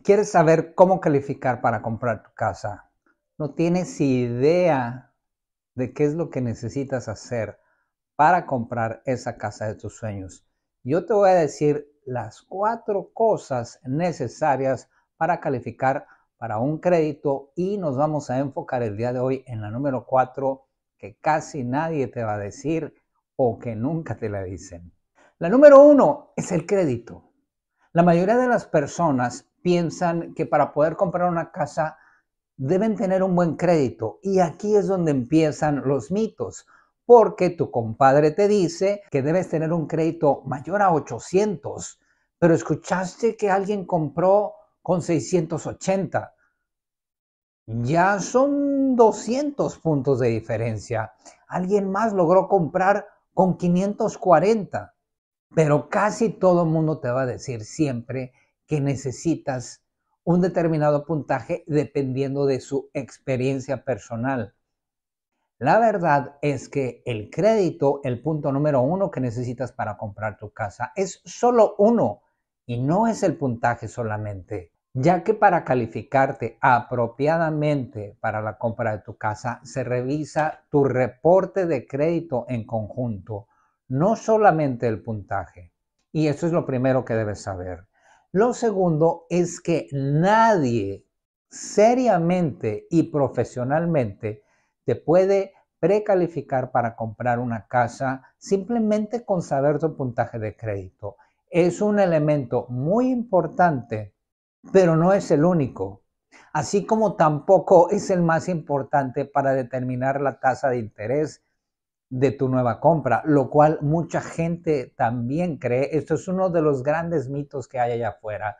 ¿Quieres saber cómo calificar para comprar tu casa? ¿No tienes idea de qué es lo que necesitas hacer para comprar esa casa de tus sueños? Yo te voy a decir las 4 cosas necesarias para calificar para un crédito y nos vamos a enfocar el día de hoy en la número 4 que casi nadie te va a decir o que nunca te la dicen. La número 1 es el crédito. La mayoría de las personas piensan que para poder comprar una casa deben tener un buen crédito y aquí es donde empiezan los mitos, porque tu compadre te dice que debes tener un crédito mayor a 800, pero escuchaste que alguien compró con 680. Ya son 200 puntos de diferencia. Alguien más logró comprar con 540. Pero casi todo el mundo te va a decir siempre que necesitas un determinado puntaje dependiendo de su experiencia personal. La verdad es que el crédito, el punto número 1 que necesitas para comprar tu casa, es solo uno y no es el puntaje solamente, ya que para calificarte apropiadamente para la compra de tu casa se revisa tu reporte de crédito en conjunto, no solamente el puntaje. Y eso es lo primero que debes saber. Lo segundo es que nadie seriamente y profesionalmente te puede precalificar para comprar una casa simplemente con saber tu puntaje de crédito. Es un elemento muy importante, pero no es el único. Así como tampoco es el más importante para determinar la tasa de interés de tu nueva compra, lo cual mucha gente también cree. Esto es uno de los grandes mitos que hay allá afuera,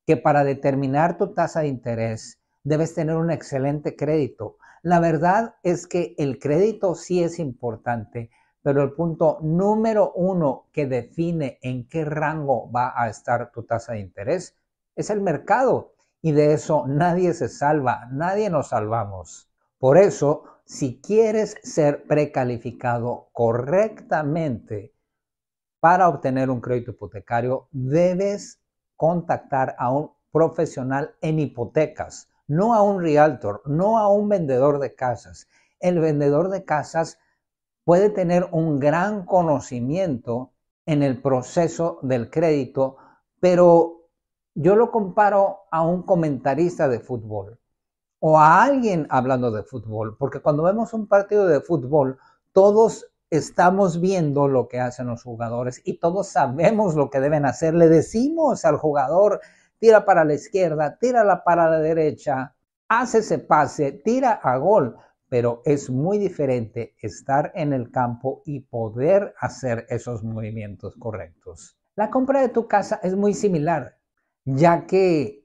que para determinar tu tasa de interés debes tener un excelente crédito. La verdad es que el crédito sí es importante, pero el punto número 1 que define en qué rango va a estar tu tasa de interés es el mercado. Y de eso nadie se salva, nadie nos salvamos. Por eso, si quieres ser precalificado correctamente para obtener un crédito hipotecario, debes contactar a un profesional en hipotecas, no a un realtor, no a un vendedor de casas. El vendedor de casas puede tener un gran conocimiento en el proceso del crédito, pero yo lo comparo a un comentarista de fútbol o a alguien hablando de fútbol, porque cuando vemos un partido de fútbol, todos estamos viendo lo que hacen los jugadores y todos sabemos lo que deben hacer. Le decimos al jugador, tira para la izquierda, tírala para la derecha, hace ese pase, tira a gol, pero es muy diferente estar en el campo y poder hacer esos movimientos correctos. La compra de tu casa es muy similar, ya que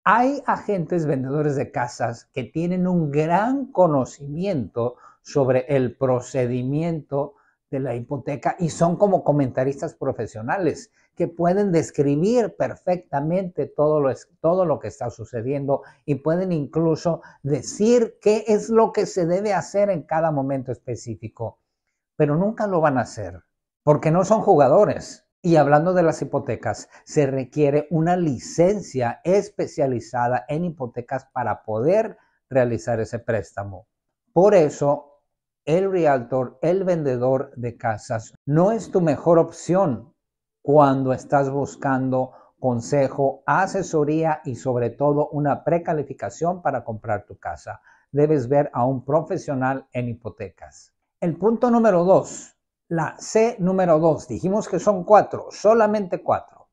hay agentes vendedores de casas que tienen un gran conocimiento sobre el procedimiento de la hipoteca y son como comentaristas profesionales que pueden describir perfectamente todo lo que está sucediendo y pueden incluso decir qué es lo que se debe hacer en cada momento específico, pero nunca lo van a hacer porque no son jugadores. Y hablando de las hipotecas, se requiere una licencia especializada en hipotecas para poder realizar ese préstamo. Por eso, el realtor, el vendedor de casas, no es tu mejor opción cuando estás buscando consejo, asesoría y sobre todo una precalificación para comprar tu casa. Debes ver a un profesional en hipotecas. El punto número 2. La C número 2, dijimos que son 4, solamente 4.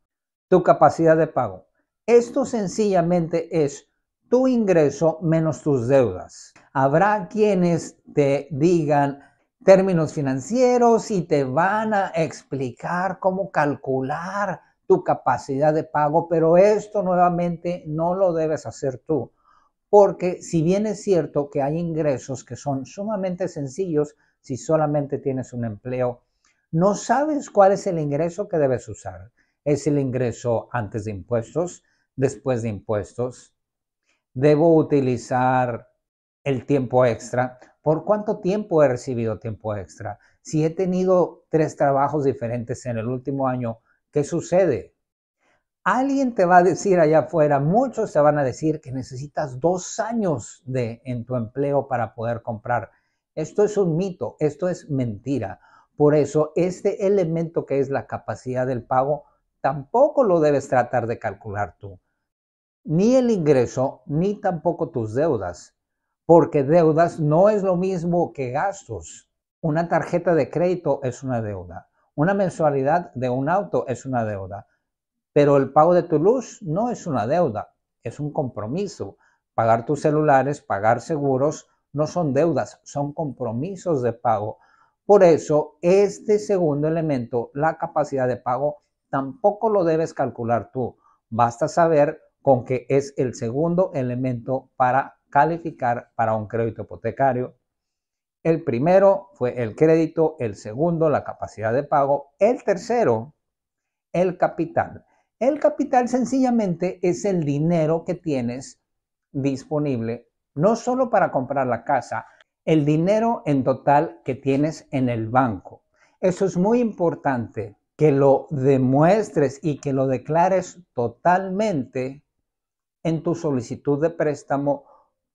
Tu capacidad de pago. Esto sencillamente es tu ingreso menos tus deudas. Habrá quienes te digan términos financieros y te van a explicar cómo calcular tu capacidad de pago, pero esto nuevamente no lo debes hacer tú. Porque si bien es cierto que hay ingresos que son sumamente sencillos, si solamente tienes un empleo, no sabes cuál es el ingreso que debes usar. ¿Es el ingreso antes de impuestos? ¿Después de impuestos? ¿Debo utilizar el tiempo extra? ¿Por cuánto tiempo he recibido tiempo extra? Si he tenido 3 trabajos diferentes en el último año, ¿qué sucede? Alguien te va a decir allá afuera, muchos te van a decir que necesitas 2 años en tu empleo para poder comprar. Esto es un mito, esto es mentira. Por eso, este elemento que es la capacidad del pago, tampoco lo debes tratar de calcular tú. Ni el ingreso, ni tampoco tus deudas, porque deudas no es lo mismo que gastos. Una tarjeta de crédito es una deuda. Una mensualidad de un auto es una deuda. Pero el pago de tu luz no es una deuda, es un compromiso. Pagar tus celulares, pagar seguros, no son deudas, son compromisos de pago. Por eso, este segundo elemento, la capacidad de pago, tampoco lo debes calcular tú. Basta saber con que es el segundo elemento para calificar para un crédito hipotecario. El primero fue el crédito, el segundo, la capacidad de pago, el tercero, el capital. El capital sencillamente es el dinero que tienes disponible, no solo para comprar la casa, el dinero en total que tienes en el banco. Eso es muy importante, que lo demuestres y que lo declares totalmente en tu solicitud de préstamo,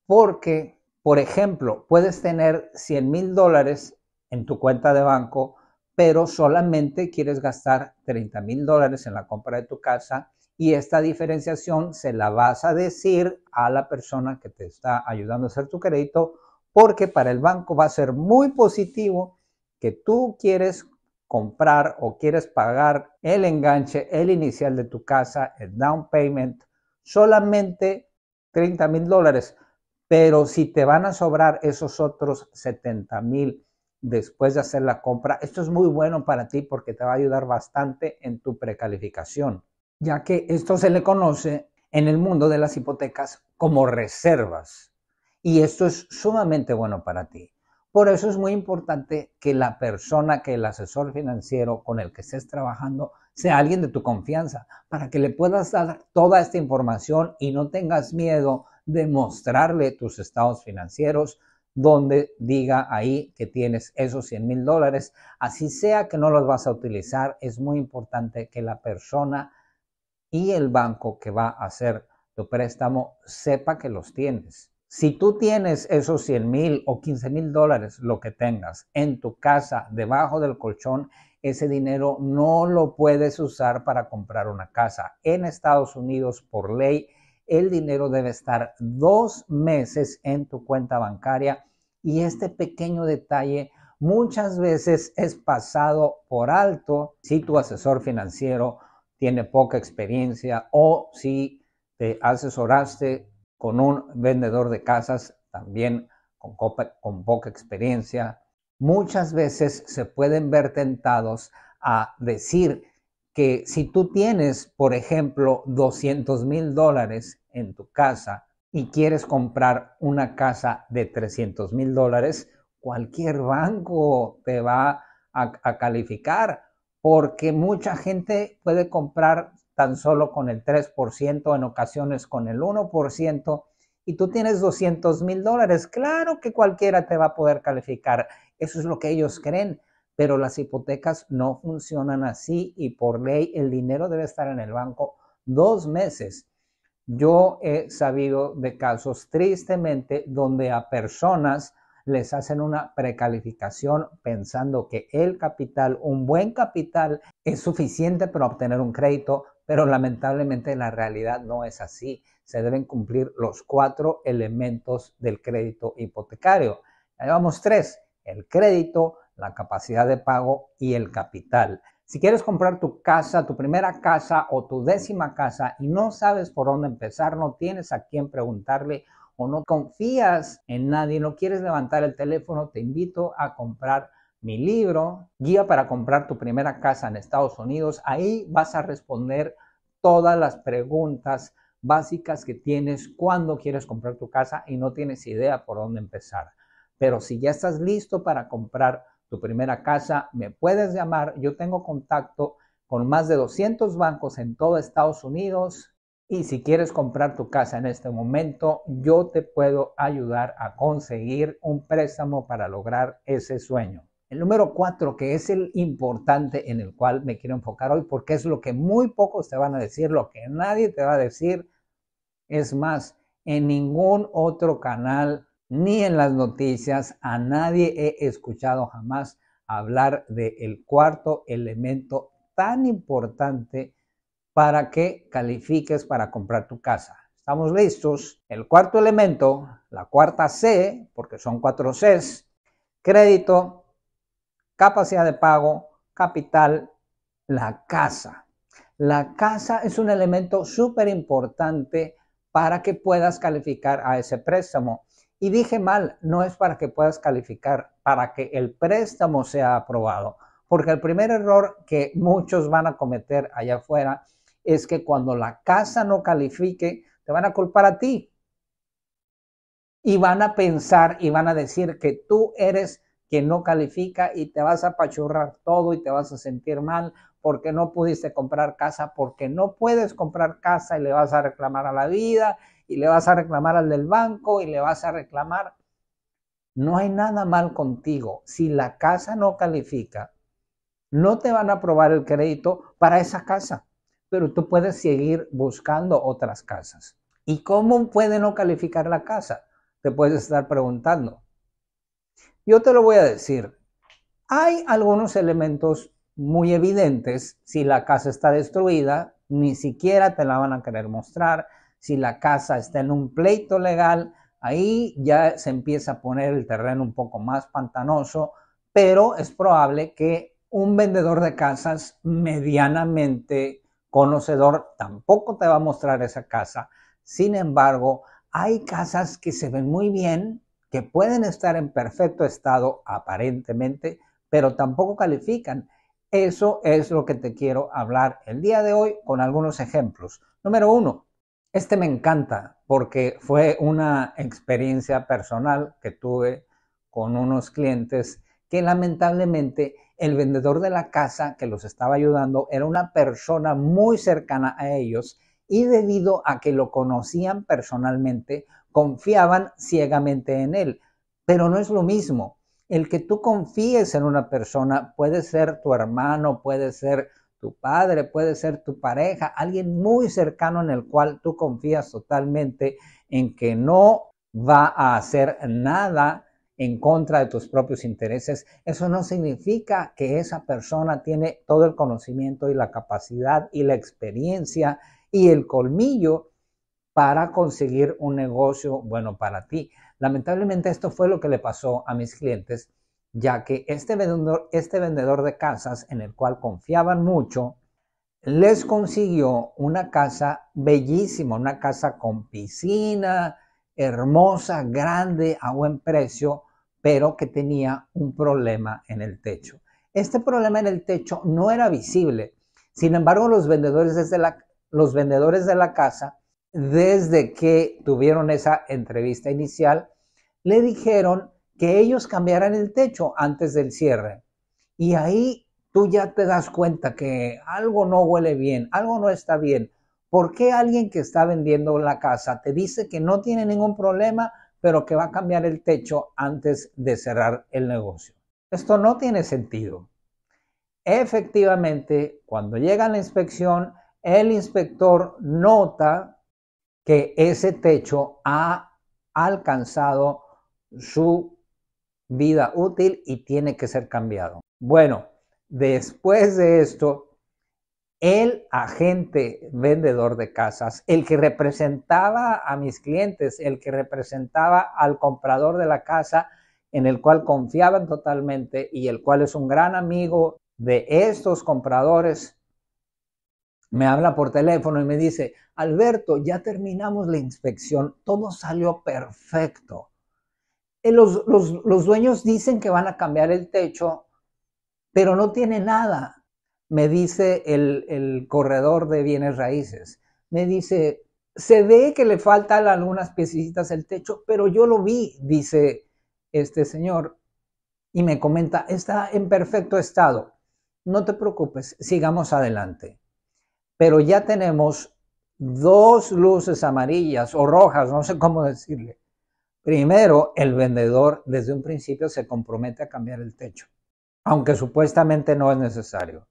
porque, por ejemplo, puedes tener $100,000 en tu cuenta de banco, pero solamente quieres gastar $30,000 en la compra de tu casa, y esta diferenciación se la vas a decir a la persona que te está ayudando a hacer tu crédito, porque para el banco va a ser muy positivo que tú quieres comprar o quieres pagar el enganche, el inicial de tu casa, el down payment, solamente $30,000, pero si te van a sobrar esos otros 70,000 después de hacer la compra, esto es muy bueno para ti porque te va a ayudar bastante en tu precalificación, ya que esto se le conoce en el mundo de las hipotecas como reservas, y esto es sumamente bueno para ti. Por eso es muy importante que la persona, que el asesor financiero con el que estés trabajando sea alguien de tu confianza, para que le puedas dar toda esta información y no tengas miedo de mostrarle tus estados financieros, donde diga ahí que tienes esos $100,000. Así sea que no los vas a utilizar, es muy importante que la persona y el banco que va a hacer tu préstamo sepa que los tienes. Si tú tienes esos $100,000 o $15,000, lo que tengas, en tu casa, debajo del colchón, ese dinero no lo puedes usar para comprar una casa. En Estados Unidos, por ley, el dinero debe estar 2 meses en tu cuenta bancaria, y este pequeño detalle muchas veces es pasado por alto si tu asesor financiero tiene poca experiencia, o si te asesoraste con un vendedor de casas también con poca experiencia. Muchas veces se pueden ver tentados a decir que si tú tienes, por ejemplo, $200,000 en tu casa y quieres comprar una casa de $300,000, cualquier banco te va a calificar, porque mucha gente puede comprar tan solo con el 3%, en ocasiones con el 1%, y tú tienes $200,000. Claro que cualquiera te va a poder calificar, eso es lo que ellos creen, pero las hipotecas no funcionan así, y por ley el dinero debe estar en el banco 2 meses. Yo he sabido de casos, tristemente, donde a personas les hacen una precalificación pensando que el capital, un buen capital, es suficiente para obtener un crédito, pero lamentablemente la realidad no es así. Se deben cumplir los 4 elementos del crédito hipotecario. Ya llevamos 3: el crédito, la capacidad de pago y el capital. Si quieres comprar tu casa, tu primera casa o tu 10ª casa, y no sabes por dónde empezar, no tienes a quién preguntarle o no confías en nadie, no quieres levantar el teléfono, te invito a comprar mi libro, Guía para comprar tu primera casa en Estados Unidos. Ahí vas a responder todas las preguntas básicas que tienes cuando quieres comprar tu casa y no tienes idea por dónde empezar. Pero si ya estás listo para comprar tu primera casa, me puedes llamar. Yo tengo contacto con más de 200 bancos en todo Estados Unidos, y si quieres comprar tu casa en este momento, yo te puedo ayudar a conseguir un préstamo para lograr ese sueño. El número 4, que es el importante en el cual me quiero enfocar hoy, porque es lo que muy pocos te van a decir, lo que nadie te va a decir. Es más, en ningún otro canal, ni en las noticias, a nadie he escuchado jamás hablar del cuarto elemento tan importante para que califiques para comprar tu casa. ¿Estamos listos? El cuarto elemento, la cuarta C, porque son 4 Cs, crédito, capacidad de pago, capital, la casa. La casa es un elemento súper importante para que puedas calificar a ese préstamo. Y dije mal, no es para que puedas calificar, para que el préstamo sea aprobado. Porque el primer error que muchos van a cometer allá afuera es que cuando la casa no califique, te van a culpar a ti. Y van a pensar y van a decir que tú eres quien no califica y te vas a apachurrar todo y te vas a sentir mal porque no pudiste comprar casa, porque no puedes comprar casa y le vas a reclamar a la vida y le vas a reclamar al del banco y le vas a reclamar. No hay nada mal contigo. Si la casa no califica, no te van a aprobar el crédito para esa casa, pero tú puedes seguir buscando otras casas. ¿Y cómo puede no calificar la casa? Te puedes estar preguntando. Yo te lo voy a decir. Hay algunos elementos muy evidentes. Si la casa está destruida, ni siquiera te la van a querer mostrar. Si la casa está en un pleito legal, ahí ya se empieza a poner el terreno un poco más pantanoso, pero es probable que un vendedor de casas medianamente conocedor tampoco te va a mostrar esa casa. Sin embargo, hay casas que se ven muy bien, que pueden estar en perfecto estado aparentemente, pero tampoco califican. Eso es lo que te quiero hablar el día de hoy con algunos ejemplos. Número 1, este me encanta porque fue una experiencia personal que tuve con unos clientes que lamentablemente el vendedor de la casa que los estaba ayudando era una persona muy cercana a ellos y debido a que lo conocían personalmente, confiaban ciegamente en él. Pero no es lo mismo. El que tú confíes en una persona puede ser tu hermano, puede ser tu padre, puede ser tu pareja, alguien muy cercano en el cual tú confías totalmente en que no va a hacer nada en contra de tus propios intereses. Eso no significa que esa persona tiene todo el conocimiento y la capacidad y la experiencia y el colmillo para conseguir un negocio bueno para ti. Lamentablemente esto fue lo que le pasó a mis clientes, ya que este vendedor de casas en el cual confiaban mucho, les consiguió una casa bellísima, una casa con piscina, hermosa, grande, a buen precio, pero que tenía un problema en el techo. Este problema en el techo no era visible. Sin embargo, los vendedores de la casa, desde que tuvieron esa entrevista inicial, le dijeron que ellos cambiaran el techo antes del cierre. Y ahí tú ya te das cuenta que algo no huele bien, algo no está bien. ¿Por qué alguien que está vendiendo la casa te dice que no tiene ningún problema, pero que va a cambiar el techo antes de cerrar el negocio? Esto no tiene sentido. Efectivamente, cuando llega la inspección, el inspector nota que ese techo ha alcanzado su vida útil y tiene que ser cambiado. Bueno, después de esto, el agente vendedor de casas, el que representaba a mis clientes, el que representaba al comprador de la casa, en el cual confiaban totalmente y el cual es un gran amigo de estos compradores, me habla por teléfono y me dice: Alberto, ya terminamos la inspección, todo salió perfecto. Los dueños dicen que van a cambiar el techo, pero no tiene nada. Me dice el corredor de bienes raíces. Me dice: se ve que le faltan algunas piecitas del techo, pero yo lo vi, dice este señor. Y me comenta: está en perfecto estado. No te preocupes, sigamos adelante. Pero ya tenemos 2 luces amarillas o rojas, no sé cómo decirle. Primero, el vendedor desde un principio se compromete a cambiar el techo. aunque supuestamente no es necesario.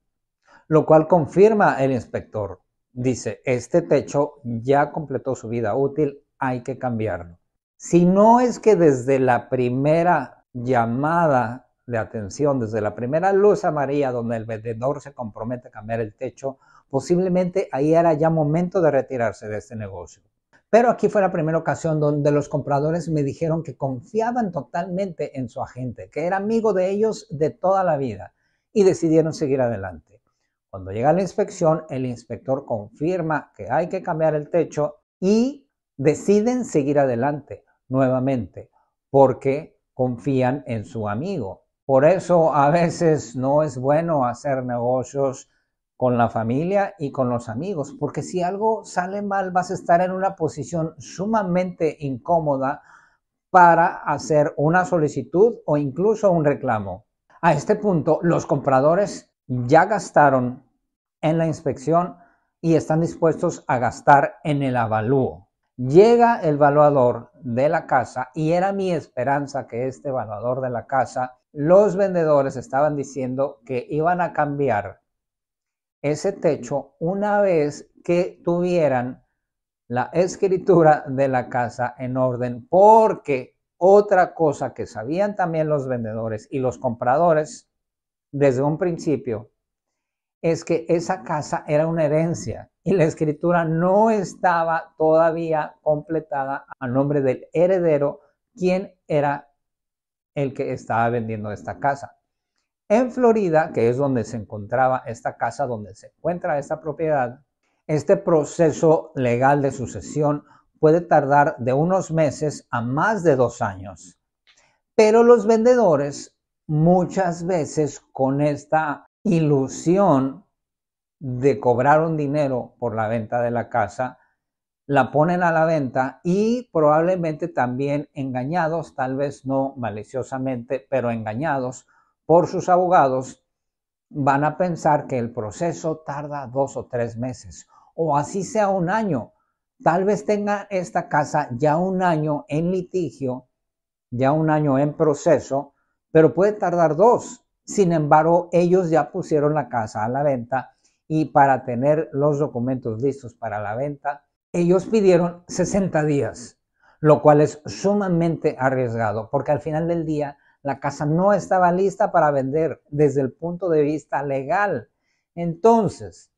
Lo cual confirma el inspector. Dice, este techo ya completó su vida útil, hay que cambiarlo. Si no es que desde la primera llamada de atención, desde la primera luz amarilla donde el vendedor se compromete a cambiar el techo, posiblemente ahí era ya momento de retirarse de este negocio. Pero aquí fue la primera ocasión donde los compradores me dijeron que confiaban totalmente en su agente, que era amigo de ellos de toda la vida, y decidieron seguir adelante. Cuando llega la inspección, el inspector confirma que hay que cambiar el techo y deciden seguir adelante nuevamente porque confían en su amigo. Por eso a veces no es bueno hacer negocios con la familia y con los amigos, porque si algo sale mal vas a estar en una posición sumamente incómoda para hacer una solicitud o incluso un reclamo. A este punto, los compradores ya gastaron en la inspección y están dispuestos a gastar en el avalúo. Llega el evaluador de la casa y era mi esperanza que este evaluador de la casa, los vendedores estaban diciendo que iban a cambiar ese techo una vez que tuvieran la escritura de la casa en orden, porque otra cosa que sabían también los vendedores y los compradores desde un principio es que esa casa era una herencia y la escritura no estaba todavía completada a nombre del heredero, quien era el que estaba vendiendo esta casa. En Florida, que es donde se encontraba esta casa, donde se encuentra esta propiedad, este proceso legal de sucesión puede tardar de unos meses a más de 2 años. Pero los vendedores muchas veces con esta ilusión de cobrar un dinero por la venta de la casa, la ponen a la venta y probablemente también engañados, tal vez no maliciosamente, pero engañados por sus abogados, van a pensar que el proceso tarda 2 o 3 meses o así sea un año. Tal vez tenga esta casa ya un año en litigio, ya un año en proceso, pero puede tardar 2. Sin embargo, ellos ya pusieron la casa a la venta y para tener los documentos listos para la venta, ellos pidieron 60 días, lo cual es sumamente arriesgado porque al final del día la casa no estaba lista para vender desde el punto de vista legal. Entonces,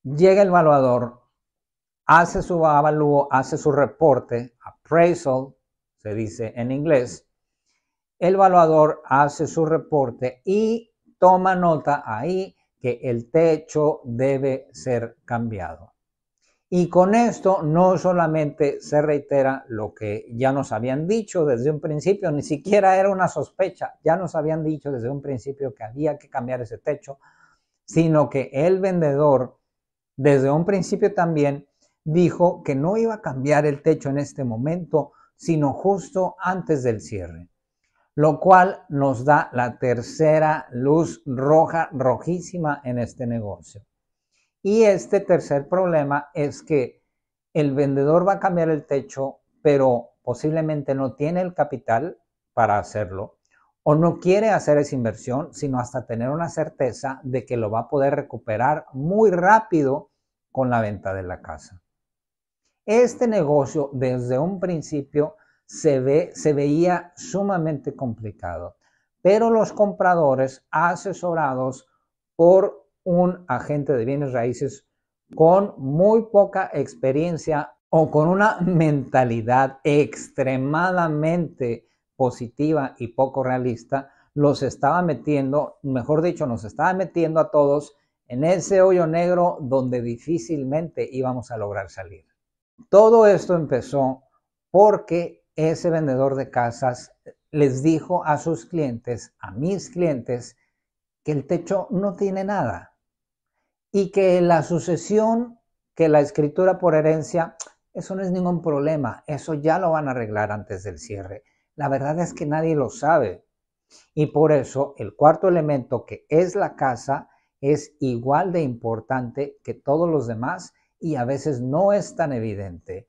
llega el evaluador, hace su avalúo, hace su reporte, appraisal, se dice en inglés. El evaluador hace su reporte y toma nota ahí que el techo debe ser cambiado. Y con esto no solamente se reitera lo que ya nos habían dicho desde un principio, ni siquiera era una sospecha, ya nos habían dicho desde un principio que había que cambiar ese techo, sino que el vendedor desde un principio también dijo que no iba a cambiar el techo en este momento, sino justo antes del cierre, lo cual nos da la tercera luz roja, rojísima en este negocio. Y este tercer problema es que el vendedor va a cambiar el techo, pero posiblemente no tiene el capital para hacerlo o no quiere hacer esa inversión, sino hasta tener una certeza de que lo va a poder recuperar muy rápido con la venta de la casa. Este negocio desde un principio se veía sumamente complicado, pero los compradores asesorados por un agente de bienes raíces con muy poca experiencia o con una mentalidad extremadamente positiva y poco realista, los estaba metiendo, mejor dicho, nos estaba metiendo a todos en ese hoyo negro donde difícilmente íbamos a lograr salir. Todo esto empezó porque ese vendedor de casas les dijo a sus clientes, a mis clientes, que el techo no tiene nada y que la sucesión, que la escritura por herencia, eso no es ningún problema, eso ya lo van a arreglar antes del cierre. La verdad es que nadie lo sabe y por eso el cuarto elemento, que es la casa, es igual de importante que todos los demás y a veces no es tan evidente.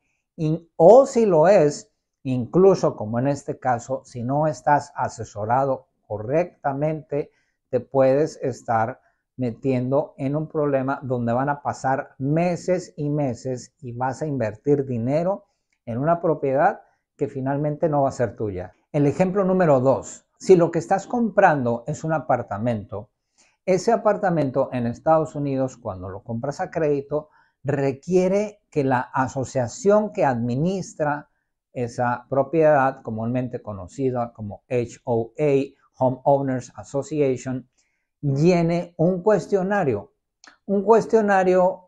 O si lo es, incluso como en este caso, si no estás asesorado correctamente, te puedes estar metiendo en un problema donde van a pasar meses y meses y vas a invertir dinero en una propiedad que finalmente no va a ser tuya. El ejemplo número 2, si lo que estás comprando es un apartamento, ese apartamento en Estados Unidos, cuando lo compras a crédito, requiere que la asociación que administra esa propiedad, comúnmente conocida como HOA, Homeowners Association, llene un cuestionario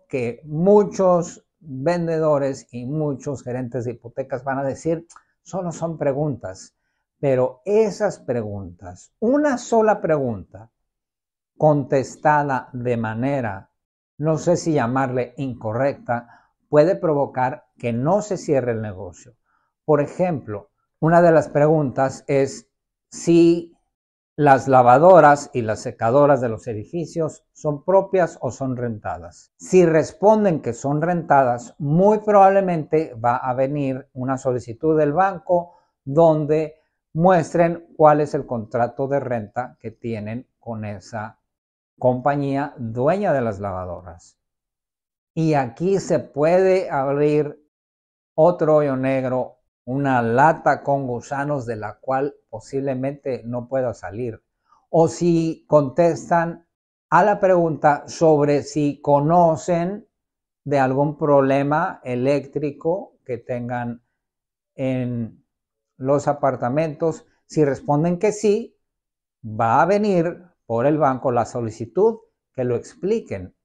que muchos vendedores y muchos gerentes de hipotecas van a decir, solo son preguntas, pero esas preguntas, una sola pregunta, contestada de manera, no sé si llamarle incorrecta, puede provocar que no se cierre el negocio. Por ejemplo, una de las preguntas es si las lavadoras y las secadoras de los edificios son propias o son rentadas. Si responden que son rentadas, muy probablemente va a venir una solicitud del banco donde muestren cuál es el contrato de renta que tienen con esa compañía dueña de las lavadoras. Y aquí se puede abrir otro hoyo negro, una lata con gusanos de la cual posiblemente no pueda salir. O si contestan a la pregunta sobre si conocen de algún problema eléctrico que tengan en los apartamentos, si responden que sí, va a venir por el banco la solicitud que lo expliquen.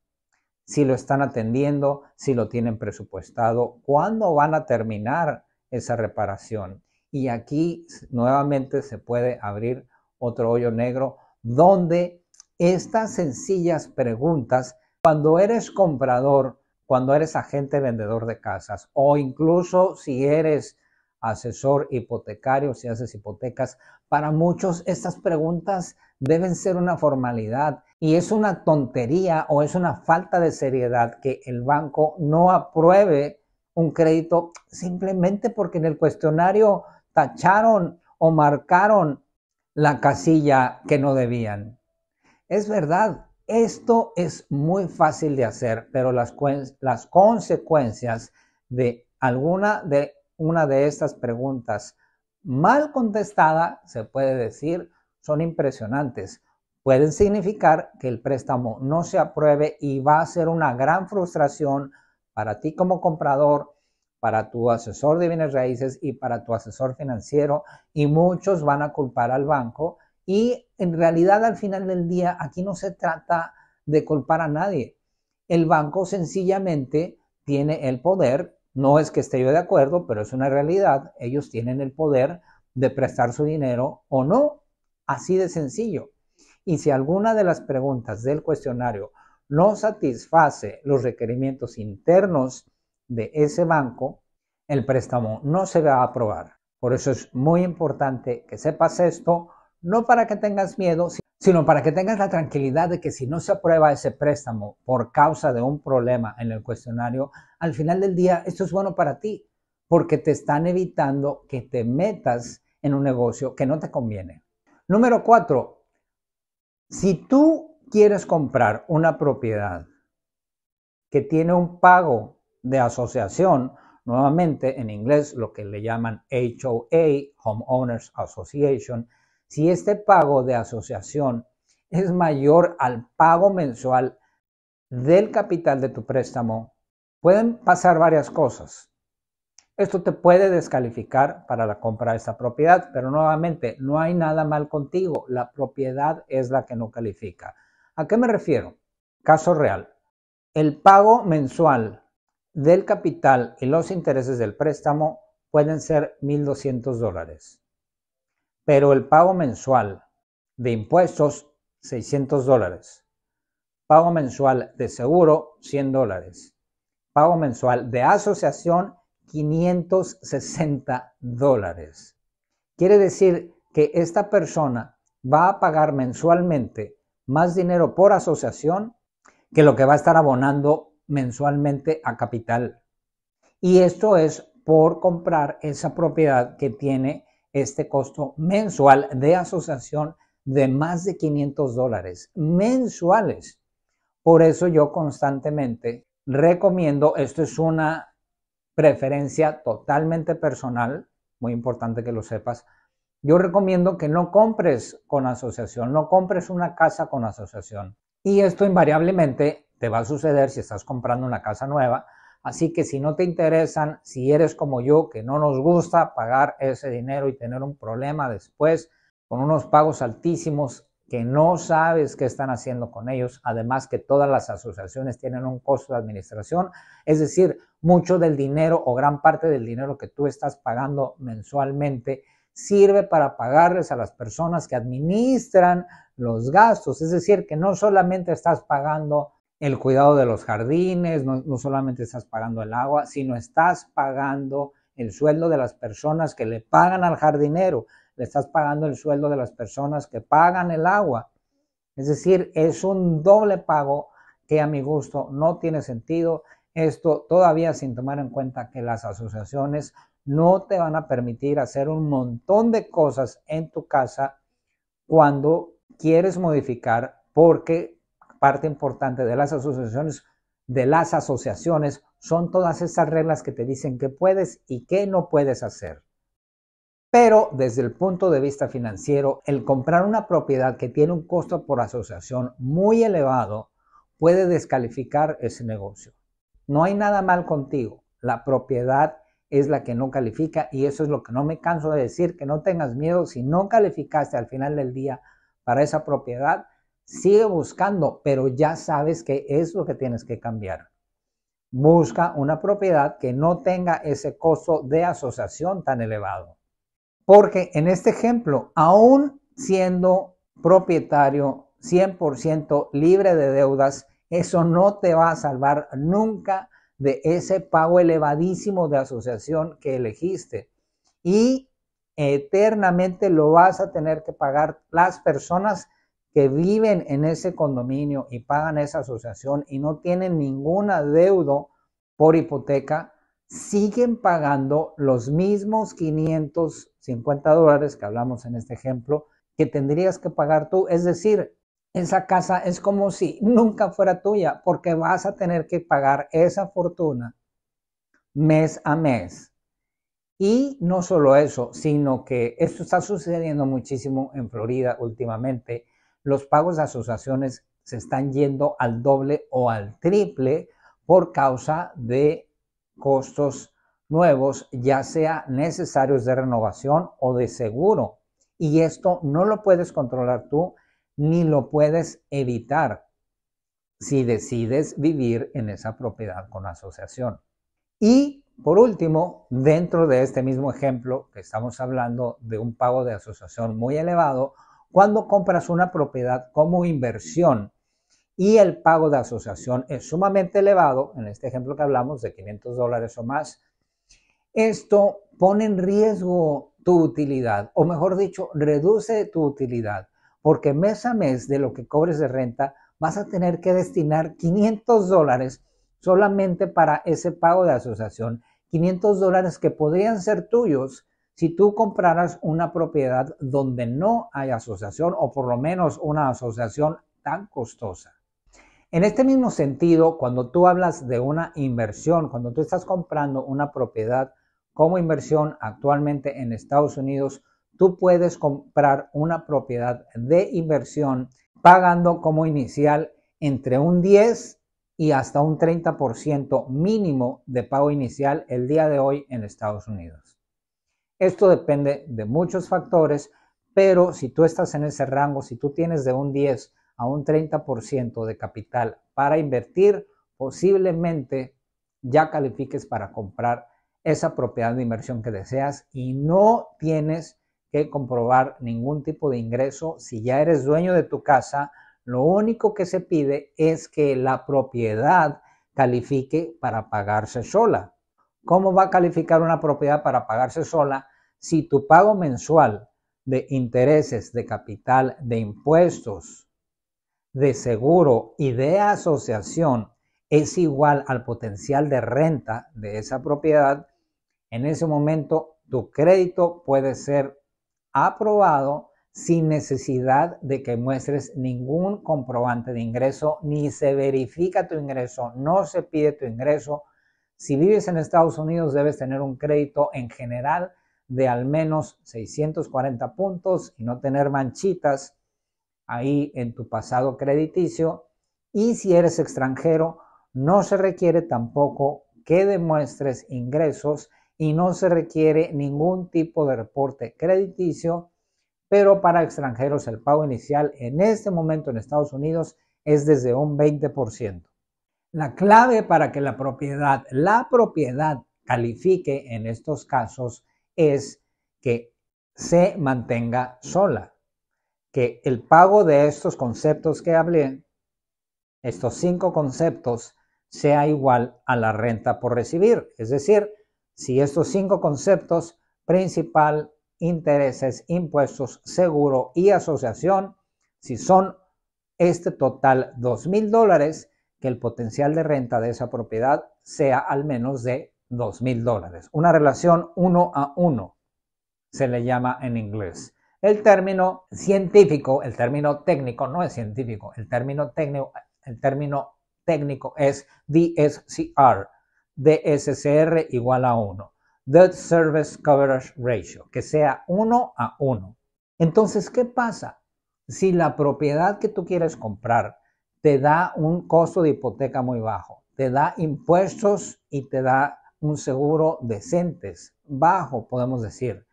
Si lo están atendiendo, si lo tienen presupuestado, cuándo van a terminar esa reparación. Y aquí nuevamente se puede abrir otro hoyo negro donde estas sencillas preguntas, cuando eres comprador, cuando eres agente vendedor de casas o incluso si eres asesor hipotecario, si haces hipotecas, para muchos estas preguntas deben ser una formalidad y es una tontería o es una falta de seriedad que el banco no apruebe un crédito simplemente porque en el cuestionario tacharon o marcaron la casilla que no debían. Es verdad, esto es muy fácil de hacer, pero las consecuencias de una de estas preguntas mal contestada, se puede decir, son impresionantes. Pueden significar que el préstamo no se apruebe y va a ser una gran frustración para ti como comprador, para tu asesor de bienes raíces y para tu asesor financiero, y muchos van a culpar al banco. Y en realidad al final del día aquí no se trata de culpar a nadie. El banco sencillamente tiene el poder, no es que esté yo de acuerdo, pero es una realidad, ellos tienen el poder de prestar su dinero o no, así de sencillo. Y si alguna de las preguntas del cuestionario no satisface los requerimientos internos de ese banco, el préstamo no se va a aprobar. Por eso es muy importante que sepas esto, no para que tengas miedo, sino para que tengas la tranquilidad de que si no se aprueba ese préstamo por causa de un problema en el cuestionario, al final del día esto es bueno para ti, porque te están evitando que te metas en un negocio que no te conviene. Número 4. Si tú quieres comprar una propiedad que tiene un pago de asociación, nuevamente en inglés lo que le llaman HOA, Homeowners Association, si este pago de asociación es mayor al pago mensual del capital de tu préstamo, pueden pasar varias cosas. Esto te puede descalificar para la compra de esta propiedad, pero nuevamente no hay nada mal contigo, la propiedad es la que no califica. ¿A qué me refiero? Caso real. El pago mensual del capital y los intereses del préstamo pueden ser $1,200, pero el pago mensual de impuestos, $600, pago mensual de seguro, $100, pago mensual de asociación, $560. Quiere decir que esta persona va a pagar mensualmente más dinero por asociación que lo que va a estar abonando mensualmente a capital. Y esto es por comprar esa propiedad que tiene este costo mensual de asociación de más de $500 mensuales. Por eso yo constantemente recomiendo, esto es una preferencia totalmente personal, muy importante que lo sepas, yo recomiendo que no compres con asociación, no compres una casa con asociación. Y esto invariablemente te va a suceder si estás comprando una casa nueva. Así que si no te interesan, si eres como yo, que no nos gusta pagar ese dinero y tener un problema después con unos pagos altísimos que no sabes qué están haciendo con ellos, además que todas las asociaciones tienen un costo de administración, es decir, mucho del dinero o gran parte del dinero que tú estás pagando mensualmente sirve para pagarles a las personas que administran los gastos, es decir, que no solamente estás pagando el cuidado de los jardines, no solamente estás pagando el agua, sino estás pagando el sueldo de las personas que le pagan al jardinero, le estás pagando el sueldo de las personas que pagan el agua. Es decir, es un doble pago que a mi gusto no tiene sentido. Esto todavía sin tomar en cuenta que las asociaciones no te van a permitir hacer un montón de cosas en tu casa cuando quieres modificar, porque parte importante de las asociaciones son todas esas reglas que te dicen qué puedes y qué no puedes hacer. Pero desde el punto de vista financiero, el comprar una propiedad que tiene un costo por asociación muy elevado puede descalificar ese negocio. No hay nada mal contigo, la propiedad es la que no califica y eso es lo que no me canso de decir, que no tengas miedo. Si no calificaste al final del día para esa propiedad, sigue buscando, pero ya sabes qué es lo que tienes que cambiar. Busca una propiedad que no tenga ese costo de asociación tan elevado. Porque en este ejemplo, aún siendo propietario 100% libre de deudas, eso no te va a salvar nunca de ese pago elevadísimo de asociación que elegiste. Y eternamente lo vas a tener que pagar las personas que viven en ese condominio y pagan esa asociación y no tienen ninguna deuda por hipoteca, siguen pagando los mismos $550 que hablamos en este ejemplo que tendrías que pagar tú. Es decir, esa casa es como si nunca fuera tuya porque vas a tener que pagar esa fortuna mes a mes. Y no solo eso, sino que esto está sucediendo muchísimo en Florida últimamente. Los pagos de asociaciones se están yendo al doble o al triple por causa de costos nuevos, ya sea necesarios de renovación o de seguro. Y esto no lo puedes controlar tú ni lo puedes evitar si decides vivir en esa propiedad con asociación. Y por último, dentro de este mismo ejemplo que estamos hablando de un pago de asociación muy elevado, cuando compras una propiedad como inversión y el pago de asociación es sumamente elevado, en este ejemplo que hablamos de $500 o más, esto pone en riesgo tu utilidad, o mejor dicho, reduce tu utilidad, porque mes a mes de lo que cobres de renta vas a tener que destinar $500 solamente para ese pago de asociación, $500 que podrían ser tuyos si tú compraras una propiedad donde no hay asociación o por lo menos una asociación tan costosa. En este mismo sentido, cuando tú hablas de una inversión, cuando tú estás comprando una propiedad como inversión actualmente en Estados Unidos, tú puedes comprar una propiedad de inversión pagando como inicial entre un 10 y hasta un 30% mínimo de pago inicial el día de hoy en Estados Unidos. Esto depende de muchos factores, pero si tú estás en ese rango, si tú tienes de un 10 a un 30% de capital para invertir, posiblemente ya califiques para comprar esa propiedad de inversión que deseas y no tienes que comprobar ningún tipo de ingreso. Si ya eres dueño de tu casa, lo único que se pide es que la propiedad califique para pagarse sola. ¿Cómo va a calificar una propiedad para pagarse sola si tu pago mensual de intereses, de capital, de impuestos, de seguro y de asociación es igual al potencial de renta de esa propiedad? En ese momento tu crédito puede ser aprobado sin necesidad de que muestres ningún comprobante de ingreso, ni se verifica tu ingreso, no se pide tu ingreso. Si vives en Estados Unidos, debes tener un crédito en general de al menos 640 puntos y no tener manchitas ahí en tu pasado crediticio. Y si eres extranjero, no se requiere tampoco que demuestres ingresos y no se requiere ningún tipo de reporte crediticio, pero para extranjeros el pago inicial en este momento en Estados Unidos es desde un 20%. La clave para que la propiedad califique en estos casos es que se mantenga sola, que el pago de estos conceptos que hablé, estos 5 conceptos, sea igual a la renta por recibir. Es decir, si estos 5 conceptos, principal, intereses, impuestos, seguro y asociación, si son este total $2,000, que el potencial de renta de esa propiedad sea al menos de $2,000. Una relación 1 a 1 se le llama en inglés. El término científico, el término técnico no es científico, el término técnico es DSCR, DSCR igual a 1, Debt Service Coverage Ratio, que sea 1 a 1. Entonces, ¿qué pasa? Si la propiedad que tú quieres comprar te da un costo de hipoteca muy bajo, te da impuestos y te da un seguro decentes, bajo, podemos decir,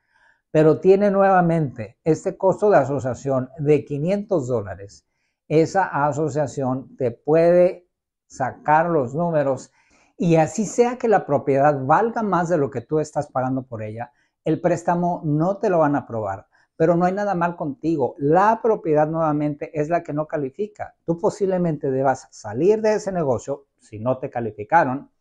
pero tiene nuevamente este costo de asociación de $500, esa asociación te puede sacar los números y así sea que la propiedad valga más de lo que tú estás pagando por ella, el préstamo no te lo van a aprobar. Pero no hay nada mal contigo. La propiedad nuevamente es la que no califica. Tú posiblemente debas salir de ese negocio, si no te calificaron,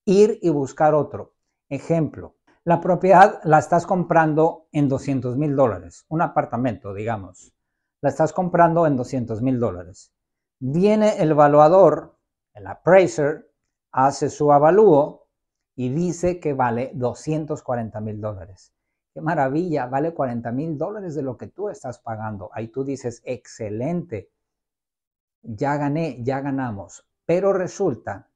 ir y buscar otro. Ejemplo, la propiedad la estás comprando en $200,000, un apartamento, digamos. La estás comprando en $200,000. Viene el evaluador, el appraiser, hace su avalúo y dice que vale $240,000. ¡Qué maravilla! Vale $40,000 de lo que tú estás pagando. Ahí tú dices, excelente, ya gané, ya ganamos. Pero resulta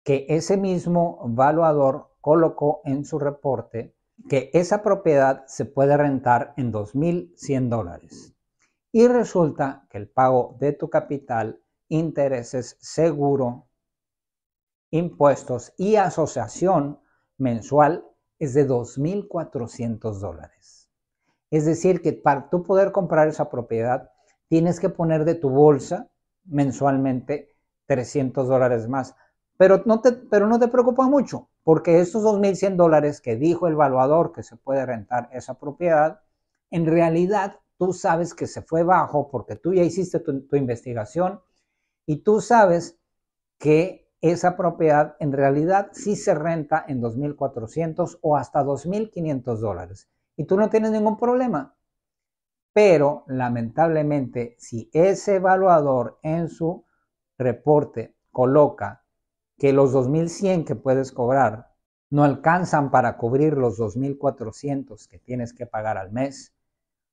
que ese mismo evaluador colocó en su reporte que esa propiedad se puede rentar en $2,100. Y resulta que el pago de tu capital, intereses, seguro, impuestos y asociación mensual es de $2,400. Es decir, que para tú poder comprar esa propiedad, tienes que poner de tu bolsa mensualmente $300 más. Pero no te preocupa mucho, porque estos $2,100 que dijo el evaluador que se puede rentar esa propiedad, en realidad tú sabes que se fue bajo porque tú ya hiciste tu investigación y tú sabes que esa propiedad en realidad sí se renta en $2,400 o hasta $2,500 y tú no tienes ningún problema. Pero lamentablemente, si ese evaluador en su reporte coloca que los $2,100 que puedes cobrar no alcanzan para cubrir los $2,400 que tienes que pagar al mes,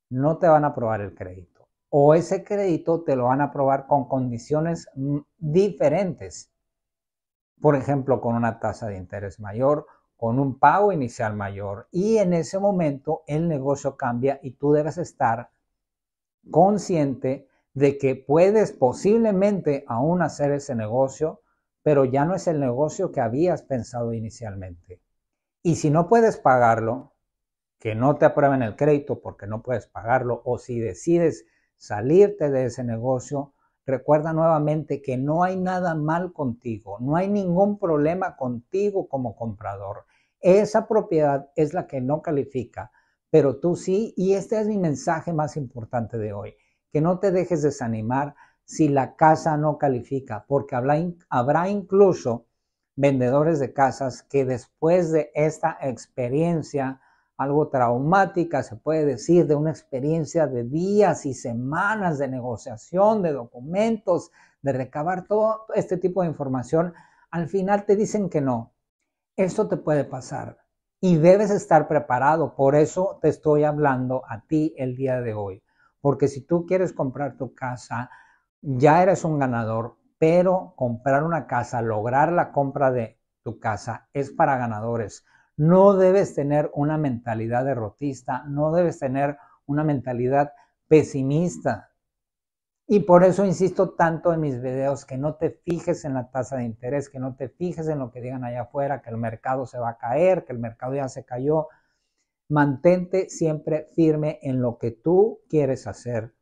no te van a aprobar el crédito. O ese crédito te lo van a aprobar con condiciones diferentes. Por ejemplo, con una tasa de interés mayor, con un pago inicial mayor. Y en ese momento el negocio cambia y tú debes estar consciente de que puedes posiblemente aún hacer ese negocio, pero ya no es el negocio que habías pensado inicialmente. Y si no puedes pagarlo, que no te aprueben el crédito porque no puedes pagarlo, o si decides salirte de ese negocio, recuerda nuevamente que no hay nada mal contigo, no hay ningún problema contigo como comprador. Esa propiedad es la que no califica, pero tú sí, y este es mi mensaje más importante de hoy, que no te dejes desanimar si la casa no califica, porque habrá incluso vendedores de casas que después de esta experiencia, algo traumática, se puede decir, de una experiencia de días y semanas de negociación, de documentos, de recabar todo este tipo de información, al final te dicen que no. Esto te puede pasar. y debes estar preparado. Por eso te estoy hablando a ti el día de hoy. Porque si tú quieres comprar tu casa, ya eres un ganador, pero comprar una casa, lograr la compra de tu casa es para ganadores. No debes tener una mentalidad derrotista, no debes tener una mentalidad pesimista. Y por eso insisto tanto en mis videos que no te fijes en la tasa de interés, que no te fijes en lo que digan allá afuera, que el mercado se va a caer, que el mercado ya se cayó. Mantente siempre firme en lo que tú quieres hacer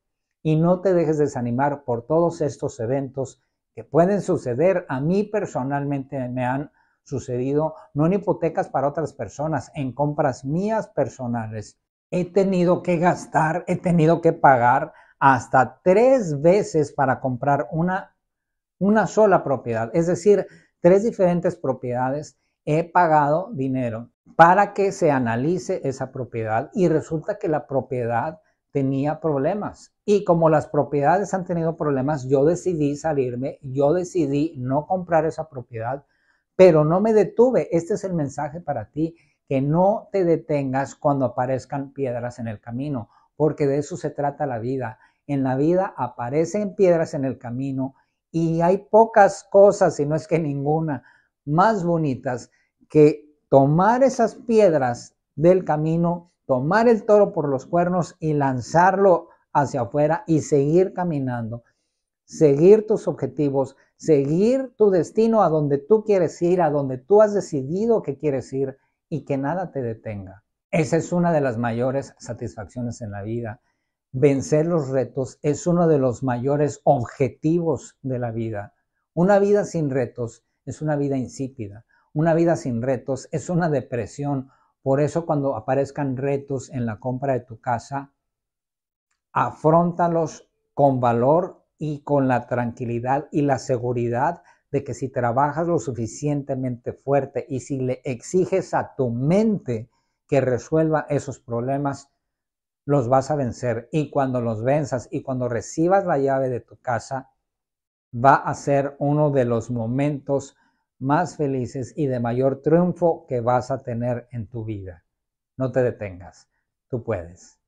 y no te dejes desanimar por todos estos eventos que pueden suceder. A mí personalmente me han sucedido, no en hipotecas para otras personas, en compras mías personales. He tenido que gastar, he tenido que pagar hasta 3 veces para comprar una sola propiedad, es decir, 3 diferentes propiedades. He pagado dinero para que se analice esa propiedad y resulta que la propiedad tenía problemas. Y como las propiedades han tenido problemas, yo decidí salirme, yo decidí no comprar esa propiedad, pero no me detuve. Este es el mensaje para ti, que no te detengas cuando aparezcan piedras en el camino, porque de eso se trata la vida. En la vida aparecen piedras en el camino y hay pocas cosas, si no es que ninguna, más bonitas que tomar esas piedras del camino, tomar el toro por los cuernos y lanzarlo hacia afuera y seguir caminando, seguir tus objetivos, seguir tu destino a donde tú quieres ir, a donde tú has decidido que quieres ir y que nada te detenga. Esa es una de las mayores satisfacciones en la vida. Vencer los retos es uno de los mayores objetivos de la vida. Una vida sin retos es una vida insípida. Una vida sin retos es una depresión. Por eso cuando aparezcan retos en la compra de tu casa, afróntalos con valor y con la tranquilidad y la seguridad de que si trabajas lo suficientemente fuerte y si le exiges a tu mente que resuelva esos problemas, los vas a vencer. Y cuando los venzas y cuando recibas la llave de tu casa, va a ser uno de los momentos más felices y de mayor triunfo que vas a tener en tu vida. No te detengas, tú puedes.